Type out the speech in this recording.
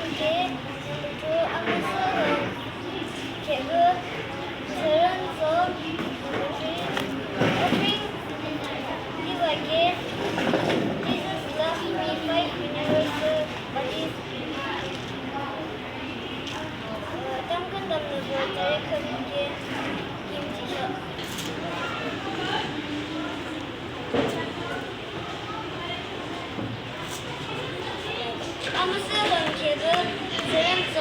함께 그 안에서 개그 들으면서 hoping you like it. Jesus loves me 5 years but he's 땀끈 담는 걸 자리크게 김지셔 아무스런 개그 들으면서